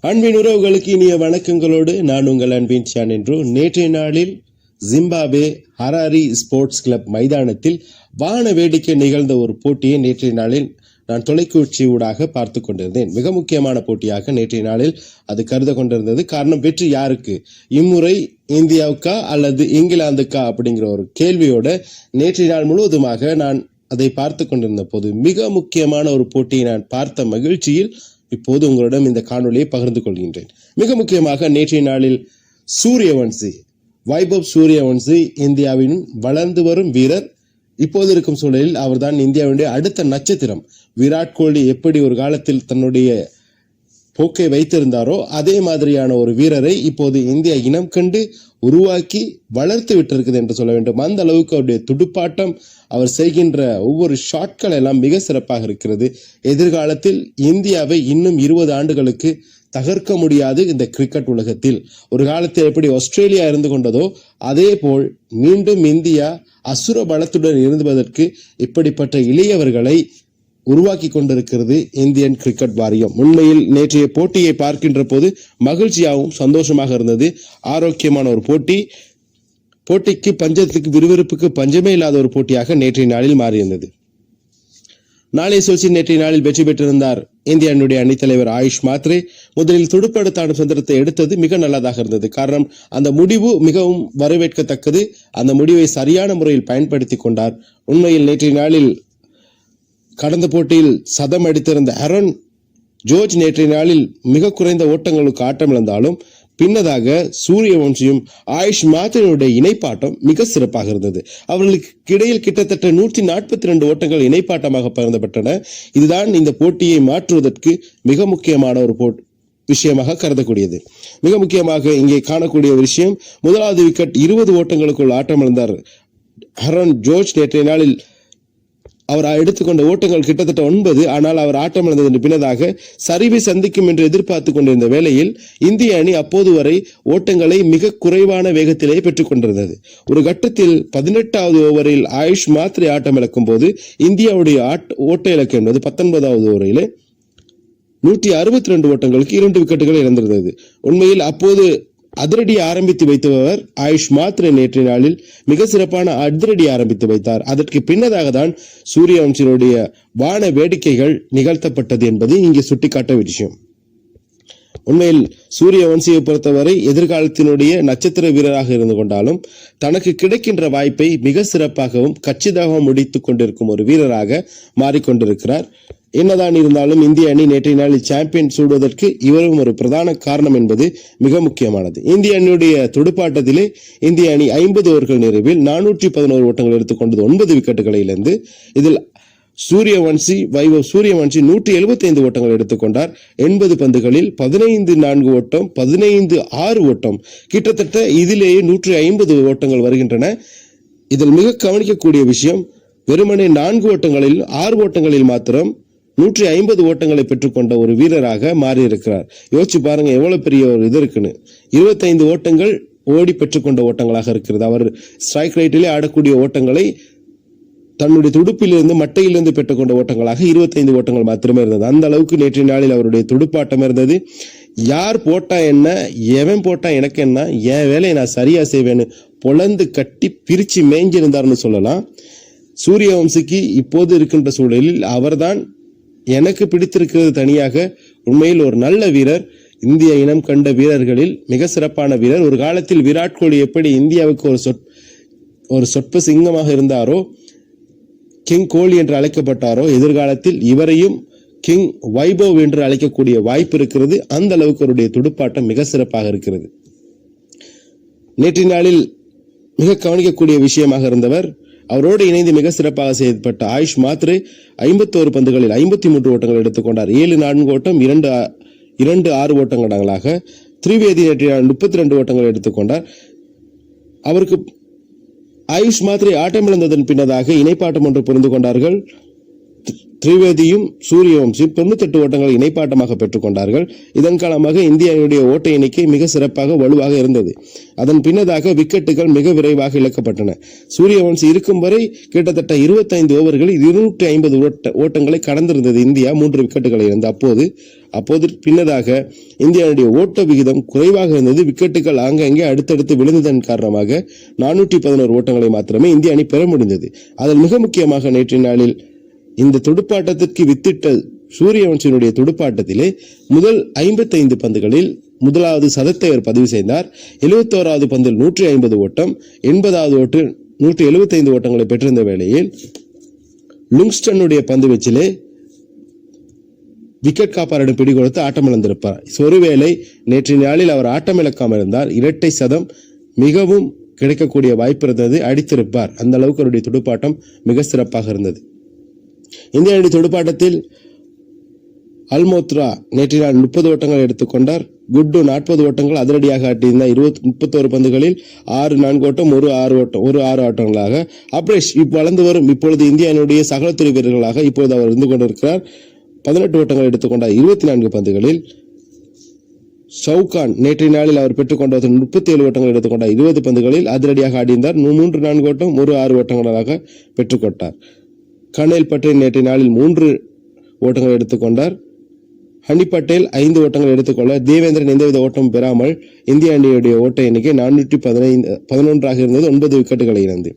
அன்பின் உறவுகளுக்கு இனிய வணக்கங்களோடு நான் உங்கள் அன்பின் சான் என்றோ. நேற்றைய நாளில் ஜிம்பாப்வே ஹராரி ஸ்போர்ட்ஸ் கிளப் மைதானத்தில் வான வேடிக்கை நிகழ்ந்த ஒரு போட்டியை நேற்றைய நாளில் நான் தொலைக்காட்சி ஊடாக பார்த்து கொண்டிருந்தேன். மிக முக்கியமான போட்டியாக நேற்றைய நாளில் அது கருத கொண்டிருந்தது. காரணம், வெற்றி யாருக்கு? இம்முறை இந்தியாவுக்கா அல்லது இங்கிலாந்துக்கா அப்படிங்கிற ஒரு கேள்வியோட நேற்றைய நாள் முழுவதுமாக நான் அதை பார்த்து கொண்டிருந்த போது மிக முக்கியமான ஒரு போட்டியை நான் பார்த்த மகிழ்ச்சியில் இப்போது உங்களிடம் இந்த காணொலியை பகிர்ந்து கொள்கின்றேன். மிக முக்கியமாக நேற்றைய நாளில் சூரியவன்சி, வைபவ் சூரியவன்சி இந்தியாவின் வளர்ந்து வரும் வீரர். இப்போது இருக்கும் சூழலில் அவர்தான் இந்தியாவுடைய அடுத்த நட்சத்திரம். விராட் கோலி எப்படி ஒரு காலத்தில் தன்னுடைய போக்கை வைத்திருந்தாரோ அதே மாதிரியான ஒரு வீரரை இப்போது இந்தியா இனம் கண்டு உருவாக்கி வளர்த்து விட்டிருக்குது என்று சொல்ல வேண்டும். அந்த அளவுக்கு அவருடைய துடுப்பாட்டம், அவர் செய்கின்ற ஒவ்வொரு ஷாட்கள் எல்லாம் மிக சிறப்பாக இருக்கிறது. எதிர்காலத்தில் இந்தியாவை இன்னும் 20 ஆண்டுகளுக்கு தகர்க்க முடியாது இந்த கிரிக்கெட் உலகத்தில். ஒரு காலத்தில் எப்படி ஆஸ்திரேலியா இருந்து கொண்டதோ அதே போல் மீண்டும் இந்தியா அசுர பலத்துடன் இருந்துவதற்கு இப்படிப்பட்ட இளையவர்களை உருவாக்கி கொண்டிருக்கிறது இந்தியன் கிரிக்கெட் வாரியம். உண்மையில் நேற்றைய போட்டியை பார்க்கின்ற போது மகிழ்ச்சியாகவும் சந்தோஷமாக இருந்தது. ஆரோக்கியமான ஒரு போட்டி. போட்டிக்கு பஞ்சத்துக்கு விறுவிறுப்புக்கு பஞ்சமே இல்லாத ஒரு போட்டியாக நேற்றைய நாளில் மாறியிருந்தது. நாளை சோசி நேற்றைய நாளில் வெற்றி பெற்றிருந்தார் இந்திய அணியுடைய அணித்தலைவர் ஆயுஷ் மாத்ரே. முதலில் துடுப்பாட்ட சுதந்திரத்தை எடுத்தது மிக நல்லதாக இருந்தது. காரணம், அந்த முடிவு மிகவும் வரவேற்கத்தக்கது. அந்த முடிவை சரியான முறையில் பயன்படுத்தி கொண்டார். உண்மையில் நேற்றைய நாளில் கடந்த போட்டியில் சதம் அடித்திருந்த ஆரோன் ஜோர்ஜ் நேற்றைய நாளில் மிக குறைந்த ஓட்டங்களுக்கு ஆட்டமிழந்தாலும் பின்னதாக சூரியவன்சியும் ஆயுஷ் மாத்ரேனுடைய இணைப்பாட்டம் மிக சிறப்பாக இருந்தது. அவர்களுக்கு இடையில் கிட்டத்தட்ட 142 ஓட்டங்கள் இணைப்பாட்டமாக பகிர்ந்தப்பட்டன. இதுதான் இந்த போட்டியை மாற்றுவதற்கு மிக முக்கியமான ஒரு விஷயமாக கருதக்கூடியது. மிக முக்கியமாக இங்கே காணக்கூடிய விஷயம், முதலாவது விக்கெட் 20 ஓட்டங்களுக்குள் ஆட்டமிழந்தார் ஆரோன் ஜோர்ஜ். நேற்றைய நாளில் அவர் எடுத்துக்கொண்ட ஓட்டங்கள் கிட்டத்தட்ட 9. ஆனால் அவர் ஆட்டமிழந்ததன் பின்னதாக சரிவை சந்திக்கும் என்று எதிர்பார்த்து கொண்டிருந்த வேளையில் இந்திய அணி அப்போது வரை ஓட்டங்களை மிக குறைவான வேகத்திலே பெற்றுக் கொண்டிருந்தது. ஒரு கட்டத்தில் 18வது ஓவரில் ஆயுஷ் மாத்ரே ஆட்டமிழக்கும் போது இந்தியாவுடைய ஓட்ட இலக்கு என்பது 19வது ஓவரிலே 162 ஓட்டங்களுக்கு 2 விக்கெட்டுகள் இழந்திருந்தது. உண்மையில் அப்போது அதிரடி ஆரம்பித்து வைத்தவர் ஆயுஷ் மாத்ரே நேற்றைய நாளில் மிக சிறப்பான அதிரடி ஆரம்பித்து வைத்தார். அதற்கு பின்னதாக தான் சூரியவன்சியினுடைய வான வேடிக்கைகள் நிகழ்த்தப்பட்டது என்பது இங்கே சுட்டிக்காட்ட விஷயம். உண்மையில் சூரியவன்சியை பொறுத்தவரை எதிர்காலத்தினுடைய நட்சத்திர வீரராக இருந்து கொண்டாலும் தனக்கு கிடைக்கின்ற வாய்ப்பை மிக சிறப்பாகவும் கச்சிதமாகவும் முடித்துக் கொண்டிருக்கும் ஒரு வீரராக மாறிக்கொண்டிருக்கிறார். என்னதான் இருந்தாலும் இந்திய அணி நேற்றைய நாளில் சாம்பியன் சூடுவதற்கு இவரும் ஒரு பிரதான காரணம் என்பது மிக முக்கியமானது. இந்திய அணியுடைய துடுப்பாட்டத்திலே இந்திய அணி 50 ஓவர்கள் நிறைவில் 411 ஓட்டங்கள் எடுத்துக்கொண்டது 9 விக்கெட்டுகளை இழந்து. இதில் வைபவ் சூரியவன்சி 175 ஓட்டங்கள் எடுத்துக்கொண்டார். 80 பந்துகளில் 15-4 ஓட்டம், 15-6 ஓட்டம், கிட்டத்தட்ட இதிலேயே 150 ஓட்டங்கள் வருகின்றன. இதில் மிக கவனிக்கக்கூடிய விஷயம், வெறுமனே 4 ஓட்டங்களில் 6 ஓட்டங்களில் மாத்திரம் 150 ஓட்டங்களை பெற்றுக்கொண்ட ஒரு வீரராக மாறியிருக்கிறார். யோசிச்சு பாருங்க எவ்வளவு பெரிய ஒரு இது இருக்குன்னு. 25 ஓட்டங்கள் ஓடி பெற்றுக்கொண்ட ஓட்டங்களாக இருக்கிறது. அவர் ஸ்ட்ரைக் ரைட்டிலே ஆடக்கூடிய ஓட்டங்களை தன்னுடைய துடுப்பிலிருந்து மட்டையிலிருந்து பெற்றுக்கொண்ட ஓட்டங்களாக 25 ஓட்டங்கள் மாத்திரமே இருந்தது. அந்த அளவுக்கு நேற்றைய நாளில் அவருடைய துடுப்பாட்டம் இருந்தது. யார் போட்டா என்ன, எவன் போட்டா எனக்கு என்ன, என் வேலையை நான் சரியா செய்வேன்னு பொலந்து கட்டி பிரிச்சு மேய்ஞ்சிருந்தார்னு சொல்லலாம். சூரியவம்சிக்கு இப்போது இருக்கின்ற சூழலில் அவர்தான் எனக்கு பிடித்திருக்கிறது தனியாக. உண்மையில் ஒரு நல்ல வீரர், இந்திய இனம் கண்ட வீரர்களில் மிக சிறப்பான வீரர். ஒரு காலத்தில் விராட் கோலி எப்படி இந்தியாவுக்கு ஒரு சொற்ப சிங்கமாக இருந்தாரோ, கிங் கோலி என்று அழைக்கப்பட்டாரோ, எதிர்காலத்தில் இவரையும் கிங் வைபவ் என்று அழைக்கக்கூடிய வாய்ப்பு இருக்கிறது. அந்த அளவுக்கு அவருடைய துடுப்பாட்டம் மிக சிறப்பாக இருக்கிறது. நேற்றைய நாளில் மிக கவனிக்கக்கூடிய விஷயமாக இருந்தவர், அவரோடு இணைந்து மிக சிறப்பாக செயல்பட்ட ஆயுஷ் மாத்ரே 51 பந்துகளில் 53 ஓட்டங்கள் எடுத்துக்கொண்டார். 7-4 ஓட்டம், 2-6 ஓட்டங்களாக. திரிவேதி நேற்றைய 32 ஓட்டங்கள் எடுத்துக்கொண்டார். அவருக்கு ஆயுஷ் மாத்ரே ஆட்டமிழந்ததன் பின்னதாக இணைப்பாட்டம் ஒன்று புரிந்து கொண்டார்கள். திரிவேதியும் சூரியவம்சியும் 98 ஓட்டங்களை இணைப்பாட்டமாக பெற்றுக் கொண்டார்கள். இதன் காரணமாக இந்திய அணியுடைய ஓட்ட எண்ணிக்கை மிக சிறப்பாக வலுவாக இருந்தது. அதன் பின்னதாக விக்கெட்டுகள் மிக விரைவாக இழக்கப்பட்டன. சூரியவம்சி இருக்கும் வரை கிட்டத்தட்ட 25 ஓவர்களில் 250 ஓட்டங்களை கடந்திருந்தது இந்தியா 3 விக்கெட்டுகளை இழந்து. அப்போது பின்னதாக இந்திய அணியுடைய ஓட்ட விகிதம் குறைவாக இருந்தது. விக்கெட்டுகள் ஆங்காங்கே அடுத்தடுத்து விழுந்ததன் காரணமாக 411 ஓட்டங்களை மாத்திரமே இந்திய அணி பெற முடிந்தது. அதில் மிக முக்கியமாக நேற்றைய நாளில் இந்த துடுப்பாட்டத்திற்கு வித்திட்ட சூரியவன்சியினுடைய துடுப்பாட்டத்திலே முதல் 55 பந்துகளில் முதலாவது சதத்தை அவர் பதிவு செய்தார். 71வது பந்தில் 150 ஓட்டம், 80வது ஓட்டில் 175 ஓட்டங்களை பெற்றிருந்த வேளையில் லுங்ஸ்டனுடைய பந்து வீச்சிலே விக்கெட் காப்பாளரிடம் பிடி கொடுத்து ஆட்டமிழந்திருப்பார். ஒருவேளை நேற்றைய நாளில் அவர் ஆட்டமிழக்காமல் இருந்தார், இரட்டை சதம் மிகவும் கிடைக்கக்கூடிய வாய்ப்பு இருந்தது, அடித்திருப்பார். அந்த அளவுக்கு அவருடைய துடுப்பாட்டம் மிக சிறப்பாக இருந்தது. இந்திய அணி துடுப்பாட்டத்தில் அல்மோத்ரா நேற்றைய நாள் 30 ஓட்டங்கள் எடுத்துக்கொண்டார். குட்டு 40 ஓட்டங்கள் அதிரடியாக ஆட்டியிருந்தார். 31 பந்துகளில் 6 4 ஓட்டம், ஒரு 6 ஓட்டங்களாக. அப்ரேஷ் வளர்ந்து வரும் இப்பொழுது இந்திய அணியுடைய சகலத்துறை வீரர்களாக இப்பொழுது அவர் இருந்து கொண்டிருக்கிறார். 18 ஓட்டங்கள் எடுத்துக்கொண்டார் 24 பந்துகளில். ஷவுகான் நேற்றைய நாளில் அவர் பெற்றுக்கொண்ட 37 ஓட்டங்கள் எடுத்துக்கொண்டார் 20 பந்துகளில் அதிரடியாக ஆடியிருந்தார். 3 4 ஓட்டம், ஒரு 6 ஓட்டங்களாக பெற்றுக்கொண்டார். கனேல் பட்டேல் நேற்றைய நாளில் 3 ஓட்டங்கள் எடுத்துக்கொண்டார். ஹனி பட்டேல் 5 ஓட்டங்கள் எடுத்துக்கொள்ள தேவேந்திரன் எந்தவித ஓட்டம் பெறாமல் இந்திய அணியுடைய ஓட்ட எண்ணிக்கை 411 இருந்தது. 9 விக்கெட்டுகளை இழந்து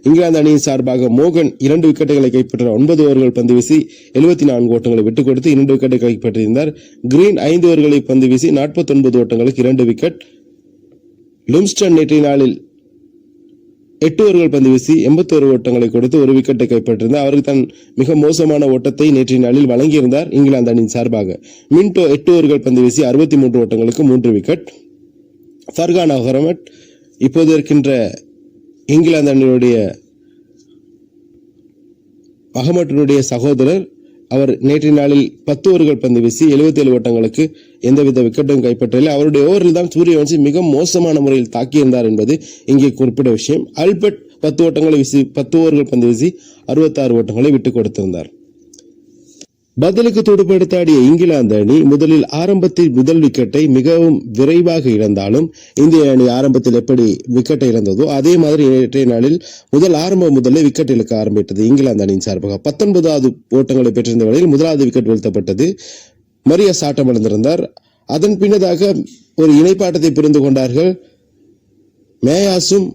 இங்கிலாந்து அணியின் சார்பாக மோகன் 2 விக்கெட்டுகளை கைப்பற்ற 9 ஓவர்கள் பந்து வீசி 74 ஓட்டங்களை விட்டுக் கொடுத்து 2 விக்கெட்டை கைப்பற்றியிருந்தார். கிரீன் 5 ஓவர்களை பந்து வீசி 49 ஓட்டங்களுக்கு 2 விக்கெட். லும்ஸ்டன் நேற்றைய நாளில் 8 ஓவர்கள் பந்து வீசி 81 ஓட்டங்களை கொடுத்து 1 விக்கெட்டை கைப்பற்றியிருந்தார். அவருக்கு தன் மிக மோசமான ஓட்டத்தை நேற்றைய நாளில் வழங்கியிருந்தார் இங்கிலாந்து அணியின் சார்பாக. மின்டோ 8 ஓவர்கள் பந்து வீசி 63 ஓட்டங்களுக்கு 3 விக்கெட். ஃபர்கான் அஹ்மத் இப்போது இருக்கின்ற இங்கிலாந்து அணியுடைய அகமட்டினுடைய சகோதரர், அவர் நேற்றைய நாளில் 10 ஓவர்கள் பந்து வீசி 77 ஓட்டங்களுக்கு எந்தவித விக்கெட்டும் கைப்பற்றவில்லை. அவருடைய ஓவரில் தான் சூரியவன்சி மிக மோசமான முறையில் தாக்கியிருந்தார் என்பது இங்கே குறிப்பிட்ட விஷயம். ஆல்பர்ட் 10 ஓட்டங்களை வீசி 10 ஓவர்கள் பந்து வீசி 66 ஓட்டங்களை விட்டுக் கொடுத்திருந்தார். பதிலுக்கு துடுப்படுத்தாடிய இங்கிலாந்து அணி முதலில் ஆரம்பத்தில் முதல் விக்கெட்டை மிகவும் விரைவாக இழந்தாலும் இந்திய அணி ஆரம்பத்தில் எப்படி விக்கெட்டை இழந்ததோ அதே மாதிரி நேற்றைய நாளில் முதலே விக்கெட் இழக்க ஆரம்பித்தது இங்கிலாந்து அணியின் சார்பாக. 19வது ஓட்டங்களை பெற்றிருந்த வேளையில் முதலாவது விக்கெட் வீழ்த்தப்பட்டது. மரியஸ் ஆட்டம் இழந்திருந்தார். அதன் பின்னதாக ஒரு இணைப்பாட்டத்தை புரிந்து கொண்டார்கள். மேயாஸும்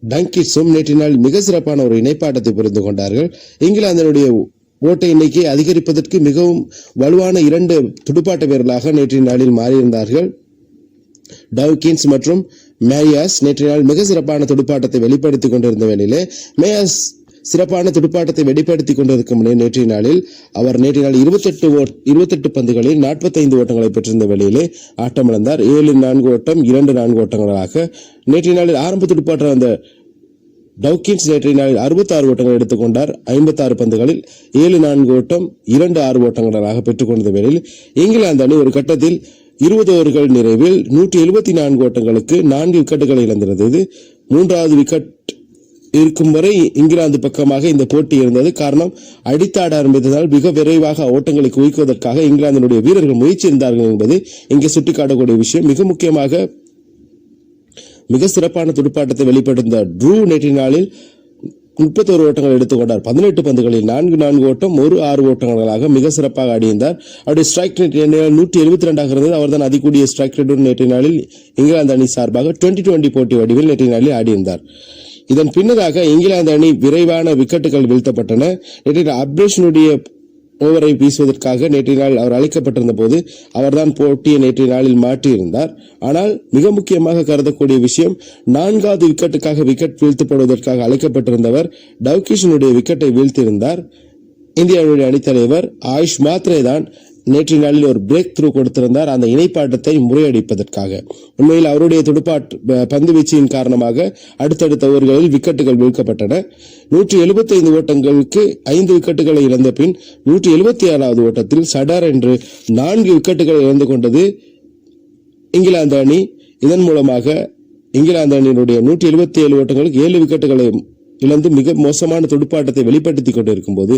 டங்கிட்ஸும் நேற்றைய நாள் மிக சிறப்பான ஒரு இணைப்பாட்டத்தை புரிந்து கொண்டார்கள். இங்கிலாந்தினுடைய ஓட்ட எண்ணிக்கை அதிகரிப்பதற்கு மிகவும் வலுவான 2 துடுப்பாட்ட வீரர்களாக நேற்றைய நாளில் மாறியிருந்தார்கள். டவுகின்ஸ் மற்றும் மேயாஸ் நேற்றைய நாள் மிக சிறப்பான துடுப்பாட்டத்தை வெளிப்படுத்திக் கொண்டிருந்த வேளையிலே மேயாஸ் சிறப்பான துடுப்பாட்டத்தை வெளிப்படுத்திக் கொண்டிருக்கும் நேற்றைய நாளில் அவர் நேற்றைய நாள் 28 பந்துகளில் 45 ஓட்டங்களை பெற்றிருந்த வேளையிலே ஆட்டமிழந்தார். 7 4 ஓட்டம், 2 4 ஓட்டங்களாக நேற்றைய நாளில் ஆரம்ப துடுப்பாட்ட அந்த டவுகின்ஸ் நேற்றைய நாளில் 66 ஓட்டங்கள் எடுத்துக்கொண்டார். 56 பந்துகளில் 7 4 ஓட்டம், 2 6 ஓட்டங்களாக பெற்றுக் கொண்ட வேளையில் இங்கிலாந்து அணி ஒரு கட்டத்தில் 20 ஓவர்கள் நிறைவில் 174 ஓட்டங்களுக்கு 4 விக்கெட்டுகளை இழந்திருந்தது. 3வது விக்கெட் இருக்கும் வரை இங்கிலாந்து பக்கமாக இந்த போட்டி இருந்தது. காரணம், அடித்தாட ஆரம்பித்ததால் மிக விரைவாக ஓட்டங்களை குவிக்குவதற்காக இங்கிலாந்தினுடைய வீரர்கள் முயற்சி இருந்தார்கள் என்பது இங்கே சுட்டிக்காட்டக்கூடிய விஷயம். மிக முக்கியமாக மிக சிறப்பான துடுப்பாட்டத்தை வெளிப்படுத்த ட்ரூ நேற்றைய நாளில் 31 ஓட்டங்கள் எடுத்துக்கொண்டார். 18 பந்துகளில் 4 4 ஓட்டம், ஒரு 6 ஓட்டங்களாக மிக சிறப்பாக ஆடியிருந்தார். அவருடைய ஸ்ட்ரைக் ரேட் 172 இருந்தது. அவர் தான் அதிகூடிய ஸ்ட்ரைக் ரேட் நேற்றைய நாளில் இங்கிலாந்து அணி சார்பாக 2020 போட்டி வடிவில் நேற்றைய நாளில் ஆடியிருந்தார். இதன் பின்னதாக இங்கிலாந்து அணி விரைவான விக்கெட்டுகள் வீழ்த்தப்பட்டன. நேற்றைய அப்ரேஷனுடைய ஓவரை வீசுவதற்காக நேற்றைய நாள் அவர் அழைக்கப்பட்டிருந்த போது அவர்தான் போட்டியை நேற்றைய நாளில் மாற்றியிருந்தார். ஆனால் மிக முக்கியமாக கருதக்கூடிய விஷயம், 4வது விக்கெட்டுக்காக விக்கெட் வீழ்த்தப்படுவதற்காக அழைக்கப்பட்டிருந்தவர் டவுகின்ஸினுடைய விக்கெட்டை வீழ்த்தியிருந்தார். இந்தியாவுடைய அணித்தலைவர் ஆயுஷ் மாத்ரே தான் நேற்றைய நாளில் ஒரு பிரேக் த்ரூ கொடுத்திருந்தார் அந்த இணைப்பாட்டத்தை முறையடிப்பதற்காக. உண்மையில் அவருடைய பந்து வீச்சின் காரணமாக அடுத்தடுத்த ஓவர்களில் விக்கெட்டுகள் வீழ்க்கப்பட்டன. 175 ஓட்டங்களுக்கு 5 விக்கெட்டுகளை இழந்த பின் 177வது ஓட்டத்தில் சடார் என்று 4 விக்கெட்டுகளை இழந்து கொண்டது இங்கிலாந்து அணி. இதன் மூலமாக இங்கிலாந்து அணியினுடைய 177 ஓட்டங்களுக்கு 7 விக்கெட்டுகளை இழந்து மிக மோசமான துடுப்பாட்டத்தை வெளிப்படுத்திக் கொண்டிருக்கும் போது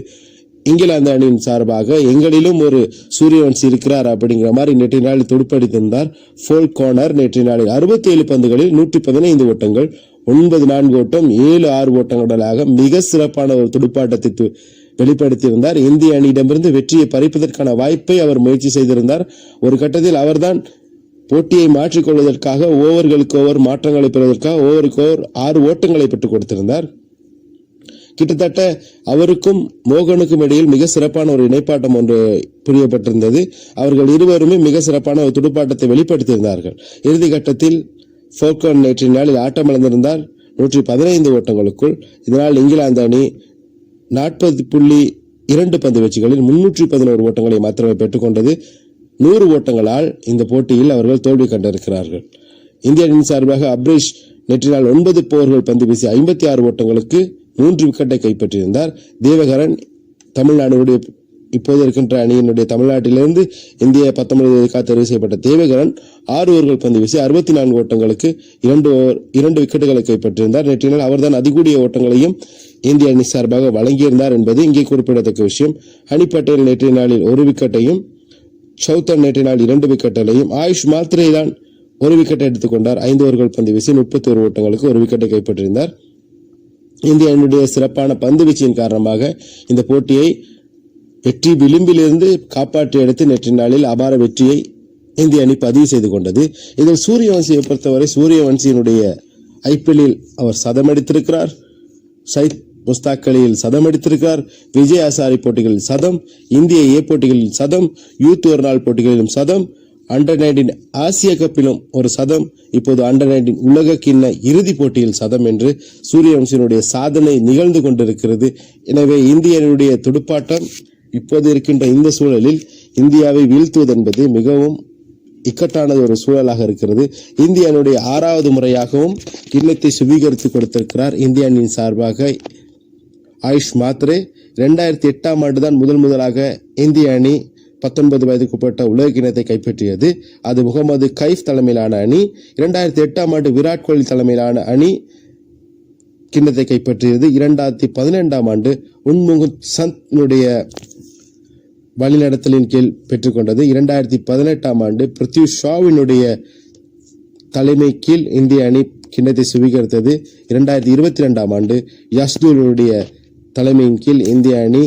இங்கிலாந்து அணியின் சார்பாக எங்களிலும் ஒரு சூரியவன்சி இருக்கிறார் அப்படிங்கிற மாதிரி நேற்றைய நாளில் துடுப்படித்திருந்தார் ஃபோல் கார்னர். நேற்றைய நாளில் 67 பந்துகளில் 115 ஓட்டங்கள், 9 ஓட்டம், 7 ஓட்டங்களாக மிக சிறப்பான ஒரு துடுப்பாட்டத்தை வெளிப்படுத்தியிருந்தார். இந்திய அணியிடமிருந்து வெற்றியை பறிப்பதற்கான வாய்ப்பை அவர் முயற்சி செய்திருந்தார். ஒரு கட்டத்தில் அவர்தான் போட்டியை மாற்றிக்கொள்வதற்காக ஓவர்களுக்கு ஓவர் மாற்றங்களை பெறுவதற்காக ஓவருக்கு ஓவர் 6 ஓட்டங்களை பெற்றுக் கொடுத்திருந்தார். கிட்டத்தட்ட அவருக்கும் மோகனுக்கும் இடையில் மிக சிறப்பான ஒரு இணைப்பாட்டம் ஒன்று புரியப்பட்டிருந்தது. அவர்கள் இருவருமே மிக சிறப்பான ஒரு துடுப்பாட்டத்தை வெளிப்படுத்தியிருந்தார்கள். இறுதி கட்டத்தில் ஃபோல்கன் நேற்றைய நாளில் ஆட்டமிழந்திருந்தார் 115 ஓட்டங்களுக்குள். இதனால் இங்கிலாந்து அணி 40.2 பந்து வீச்சுகளில் 311 ஓட்டங்களை மாத்திரமே பெற்றுக்கொண்டது. 100 ஓட்டங்களால் இந்த போட்டியில் அவர்கள் தோல்வி கண்டிருக்கிறார்கள். இந்திய அணியின் சார்பாக அப்ரீஷ் நேற்று நாள் 9 ஓவர்கள் பந்து வீசி 56 ஓட்டங்களுக்கு 3 விக்கெட்டை கைப்பற்றியிருந்தார். தேவகரன் தமிழ்நாடுடைய இப்போது இருக்கின்ற அணியினுடைய தமிழ்நாட்டிலிருந்து இந்திய 19 தெரிவு செய்யப்பட்ட தேவகரன் 6 ஓவர்கள் பந்து வீசி 64 ஓட்டங்களுக்கு 2 விக்கெட்டுகளை கைப்பற்றியிருந்தார். நேற்றைய நாள் அவர்தான் அதிகூடிய ஓட்டங்களையும் இந்திய அணி சார்பாக வழங்கியிருந்தார் என்பது இங்கே குறிப்பிடத்தக்க விஷயம். ஹனி பட்டேல் நேற்றைய நாளில் 1 விக்கெட்டையும், சௌத்தன் நேற்றைய நாள் 2 விக்கெட்டுகளையும், ஆயுஷ் மாத்திரை தான் 1 விக்கெட்டை எடுத்துக்கொண்டார். 5 ஓவர்கள் பந்து வீசி 31 ஓட்டங்களுக்கு 1 விக்கெட்டை கைப்பற்றியிருந்தார். இந்திய அணியுடைய சிறப்பான பந்து வீச்சின் காரணமாக இந்த போட்டியை வெற்றி விளிம்பிலிருந்து காப்பாற்றி எடுத்து நேற்றைய நாளில் அபார வெற்றியை இந்திய அணி பதிவு செய்து கொண்டது. இதில் சூரியவன்சியை பொறுத்தவரை சூரியவன்சியினுடைய ஐபிஎல்லில் அவர் சதம் அடித்திருக்கிறார், சயித் முஸ்தாக் அலியில் சதம் அடித்திருக்கிறார், விஜய் ஹசாரி போட்டிகளில் சதம், இந்திய ஏ போட்டிகளில் சதம், யூத் ஒரு நாள் போட்டிகளிலும் சதம், அண்டர்-19 ஆசிய கப்பிலும் ஒரு சதம், இப்போது அண்டர்-19 உலக கிண்ண இறுதி போட்டியில் சதம் என்று சூரியவன்சியினுடைய சாதனை நிகழ்ந்து கொண்டிருக்கிறது. எனவே இந்திய அணியுடைய துடுப்பாட்டம் இப்போது இருக்கின்ற இந்த சூழலில் இந்தியாவை வீழ்த்துவது என்பது மிகவும் இக்கட்டானது ஒரு சூழலாக இருக்கிறது. இந்திய அணியுடைய 6வது முறையாகவும் கிண்ணத்தை சுவீகரித்து கொடுத்திருக்கிறார் இந்திய அணியின் சார்பாக ஆயுஷ் மாத்ரே. 2008ஆம் ஆண்டு தான் முதலாக இந்திய அணி 19 வயதுக்குட்பட்ட உலக கிண்ணத்தை கைப்பற்றியது. அது முகமது கைஃப் தலைமையிலான அணி. 2008ஆம் ஆண்டு விராட் கோலி தலைமையிலான அணி கிண்ணத்தை கைப்பற்றியது. 2012ஆம் ஆண்டு உன்முகுந்த் சந்த்னுடைய வழிநடத்தலின் கீழ் பெற்றுக்கொண்டது. 2018ஆம் ஆண்டு பிருத்வி ஷாவினுடைய தலைமை கீழ் இந்திய அணி கிண்ணத்தை சுவீகரித்தது. 2022ஆம் ஆண்டு யஷ்தூலுடைய தலைமையின் கீழ் இந்திய அணி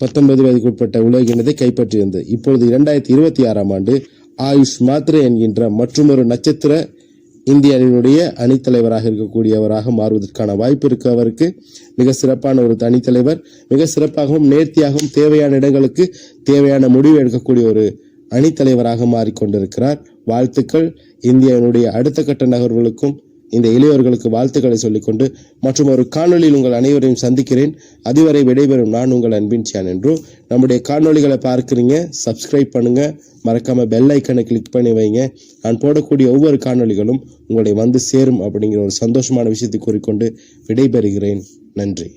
19 வயதுக்குட்பட்ட உலக கிண்ணத்தை கைப்பற்றியிருந்தது. இப்பொழுது 2026ஆம் ஆண்டு ஆயுஷ் மாத்ரே என்கின்ற மற்றொரு நட்சத்திர இந்திய அணியினுடைய அணித்தலைவராக இருக்கக்கூடியவராக மாறுவதற்கான வாய்ப்பு இருக்கு. அவருக்கு மிக சிறப்பான ஒரு தனித்தலைவர், மிக சிறப்பாகவும் நேர்த்தியாகவும் தேவையான இடங்களுக்கு தேவையான முடிவு எடுக்கக்கூடிய ஒரு அணித்தலைவராக மாறிக்கொண்டிருக்கிறார். வாழ்த்துக்கள். இந்திய அணியுடைய அடுத்த கட்ட நகர்வுகளுக்கும் இந்த இளையோர்களுக்கு வாழ்த்துக்களை சொல்லிக்கொண்டு மற்றும் ஒரு காணொலியில் உங்கள் அனைவரையும் சந்திக்கிறேன். அதுவரை விடைபெறும் நான் உங்கள் அன்பின் சேனல் என்று. நம்முடைய காணொலிகளை பார்க்குறீங்க, சப்ஸ்கிரைப் பண்ணுங்க, மறக்காம பெல் ஐக்கனை கிளிக் பண்ணி வைங்க. நான் போடக்கூடிய ஒவ்வொரு காணொலிகளும் உங்களை வந்து சேரும் அப்படிங்கிற ஒரு சந்தோஷமான விஷயத்தை கூறிக்கொண்டு விடைபெறுகிறேன். நன்றி.